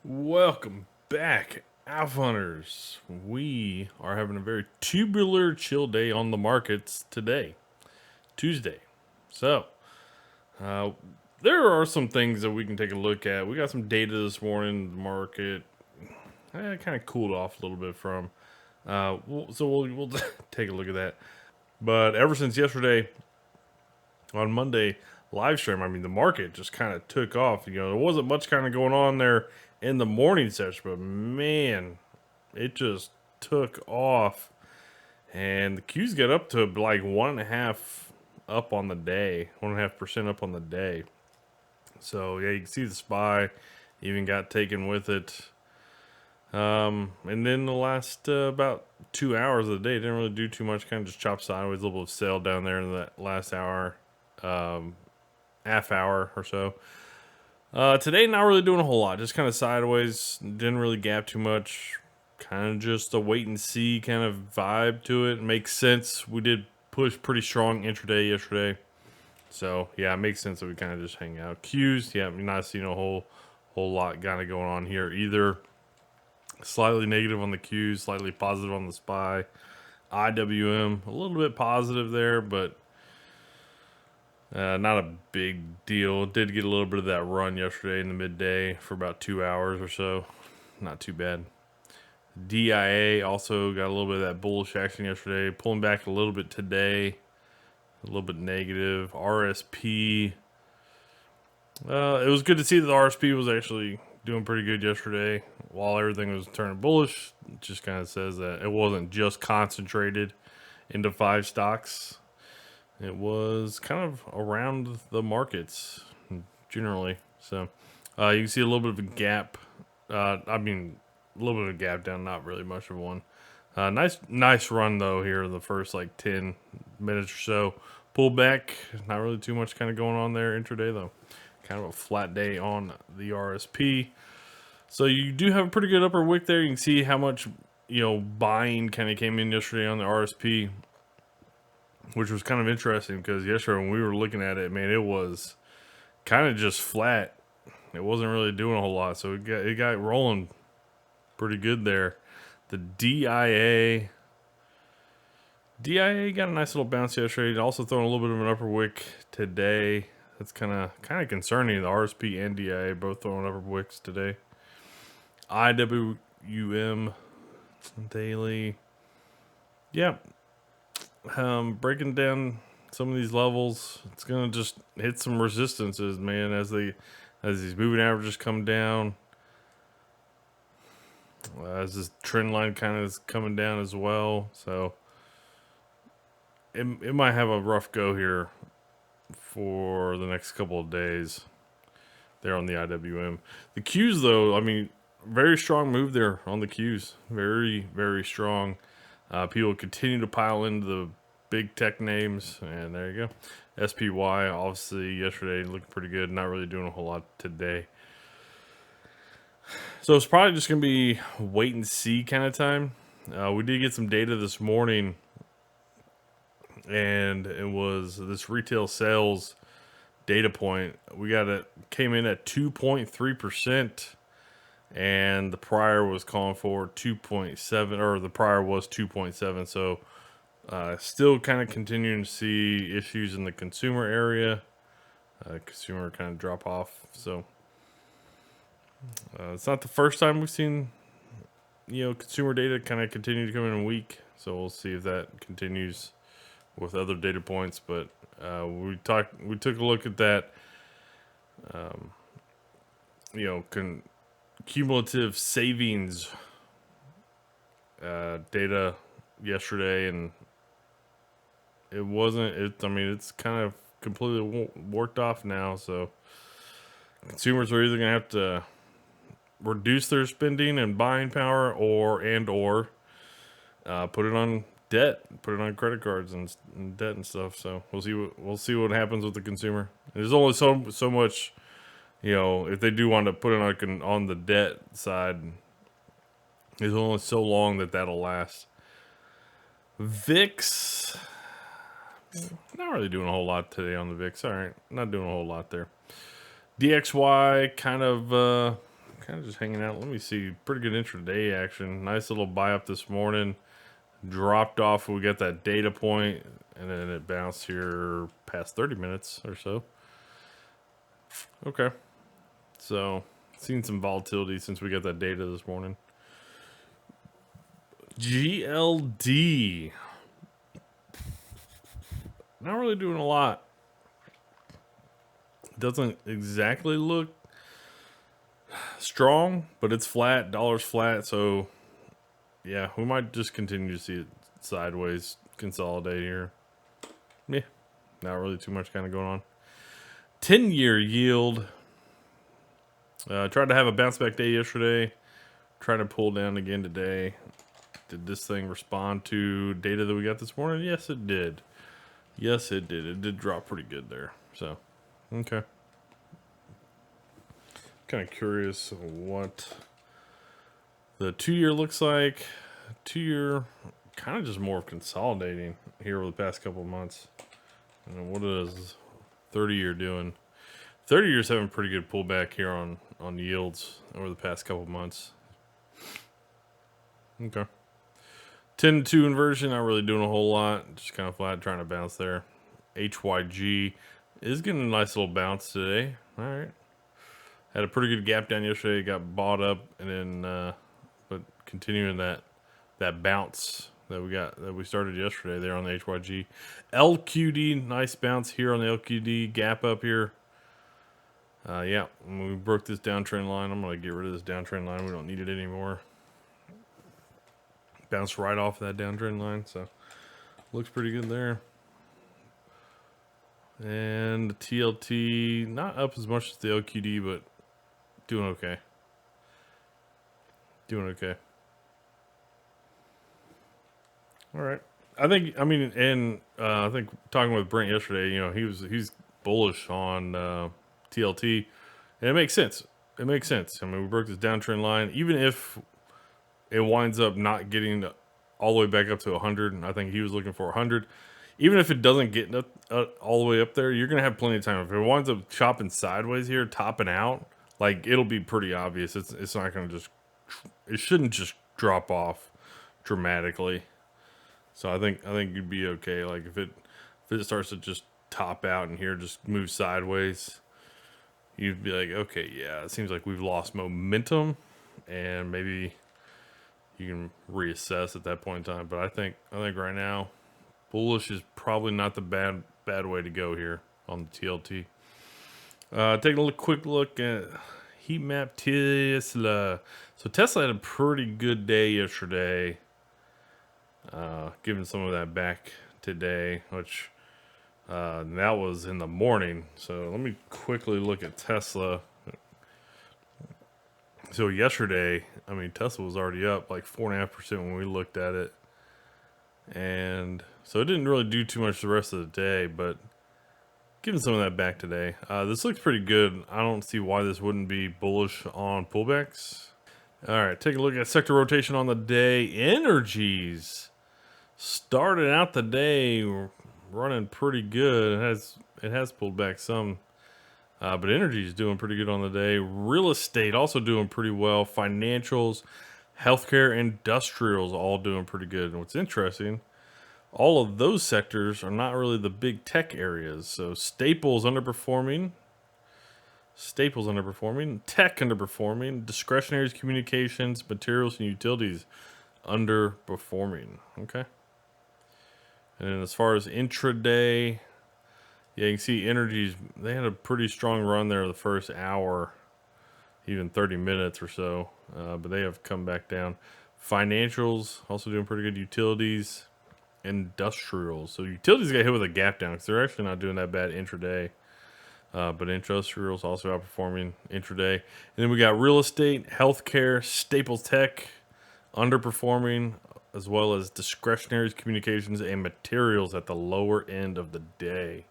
Welcome back, Alpha Hunters. We are having a very tubular chill day on the markets today, Tuesday. So, uh, there are some things that we can take a look at. We got some data this morning. The market kind of cooled off a little bit from. We'll take a look at that. But ever since yesterday, on Monday live stream, I mean, the market just kind of took off. There wasn't much kind of going on there in the morning session, but man, it just took off. And the Q's got up to like 1.5 up on the day, 1.5% up on the day. So yeah, you can see the SPY even got taken with it. And then the last about 2 hours of the day didn't really do too much, kind of just chopped sideways, a little bit of sell down there in that last hour. Half hour or so. Today, not really doing a whole lot. Just kind of sideways. Didn't really gap too much. Kind of just a wait and see kind of vibe to it. Makes sense. We did push pretty strong intraday yesterday. So, yeah, it makes sense that we kind of just hang out. Qs, yeah, we're not seeing a whole lot kind of going on here either. Slightly negative on the Qs, slightly positive on the SPY. IWM, a little bit positive there, but not a big deal. Did get a little bit of that run yesterday in the midday for about 2 hours or so. Not too bad. DIA also got a little bit of that bullish action yesterday. Pulling back a little bit today. A little bit negative. RSP. It was good to see that the RSP was actually doing pretty good yesterday. While everything was turning bullish, it just kind of says that it wasn't just concentrated into 5 stocks. It was kind of around the markets generally. So you can see a little bit of a gap. A little bit of a gap down, not really much of one. Nice run though here in the first like 10 minutes or so. Pull back, not really too much kind of going on there intraday though. Kind of a flat day on the RSP. So you do have a pretty good upper wick there. You can see how much buying kind of came in yesterday on the RSP, which was kind of interesting because yesterday when we were looking at it, man, it was kind of just flat. It wasn't really doing a whole lot, so it got rolling pretty good there. The DIA got a nice little bounce yesterday. Also throwing a little bit of an upper wick today. That's kind of concerning. The RSP and DIA both throwing upper wicks today. IWM daily, yeah. Breaking down some of these levels, it's gonna just hit some resistances, man, as these moving averages come down, as this trend line kind of is coming down as well. So it might have a rough go here for the next couple of days there on the IWM. The Qs though, I mean, very strong move there on the Qs. Very, very strong. People continue to pile into the big tech names, and there you go. SPY, obviously, yesterday looking pretty good. Not really doing a whole lot today. So it's probably just going to be wait and see kind of time. We did get some data this morning, and it was this retail sales data point. Came in at 2.3%. And the prior was calling for 2.7, or the prior was 2.7. So still kind of continuing to see issues in the consumer area. Consumer kind of drop off. So it's not the first time we've seen consumer data kind of continue to come in weak. So we'll see if that continues with other data points. But we took a look at that. Cumulative savings data yesterday, and it's kind of completely worked off now. So consumers are either going to have to reduce their spending and buying power, or put it on debt, put it on credit cards and debt and stuff. So we'll see what happens with the consumer. There's only so much. If they do want to put it on the debt side, it's only so long that'll last. VIX, not really doing a whole lot today on the VIX. All right, not doing a whole lot there. DXY kind of kind of just hanging out. Let me see. Pretty good intraday action. Nice little buy up this morning. Dropped off. We got that data point, and then it bounced here past 30 minutes or so. Okay. So, seen some volatility since we got that data this morning. GLD. Not really doing a lot. Doesn't exactly look strong, but it's flat. Dollar's flat, so yeah, we might just continue to see it sideways consolidate here. Yeah, not really too much kind of going on. 10-year yield. Tried to have a bounce back day yesterday. Trying to pull down again today. Did this thing respond to data that we got this morning? Yes, it did. Yes, it did. It did drop pretty good there. So, okay. Kind of curious what the 2-year looks like. 2-year, kind of just more of consolidating here over the past couple of months. And what is 30-year doing? 30 years having pretty good pullback here on yields over the past couple of months. Okay. 10-2 inversion, not really doing a whole lot. Just kind of flat, trying to bounce there. HYG is getting a nice little bounce today. All right. Had a pretty good gap down yesterday. Got bought up, and then, but continuing that bounce that we started yesterday there on the HYG. LQD, nice bounce here on the LQD. Gap up here. Yeah, when we broke this downtrend line, I'm going to get rid of this downtrend line. We don't need it anymore. Bounced right off that downtrend line, so looks pretty good there. And the TLT, not up as much as the LQD, but doing okay. Doing okay. All right. I think talking with Brent yesterday, he's bullish on TLT, and it makes sense. It makes sense. I mean, we broke this downtrend line. Even if it winds up not getting all the way back up to 100, and I think he was looking for 100. Even if it doesn't get all the way up there, you're going to have plenty of time. If it winds up chopping sideways here, topping out, like, it'll be pretty obvious. It's not going to it shouldn't just drop off dramatically. So I think you'd be okay. Like, if it starts to just top out and here just move sideways, you'd be like, okay, yeah, it seems like we've lost momentum, and maybe you can reassess at that point in time. But I think right now, bullish is probably not the bad way to go here on the TLT. Taking a quick look at heat map Tesla. So Tesla had a pretty good day yesterday, giving some of that back today, which that was in the morning. So let me quickly look at Tesla. So yesterday, I mean, Tesla was already up like 4.5% when we looked at it. And so it didn't really do too much the rest of the day, but giving some of that back today. This looks pretty good. I don't see why this wouldn't be bullish on pullbacks. All right, take a look at sector rotation on the day. Energies started out the day running pretty good. It has pulled back some. But energy is doing pretty good on the day. Real estate also doing pretty well. Financials, healthcare, industrials all doing pretty good. And what's interesting, all of those sectors are not really the big tech areas. So staples underperforming. Tech underperforming. Discretionaries, communications, materials, and utilities underperforming. Okay. And then as far as intraday, yeah, you can see energies, they had a pretty strong run there the first hour, even 30 minutes or so, but they have come back down. Financials, also doing pretty good. Utilities, industrials. So utilities got hit with a gap down because they're actually not doing that bad intraday, but industrials also outperforming intraday. And then we got real estate, healthcare, staples tech, underperforming, as well as discretionaries, communications, and materials at the lower end of the day.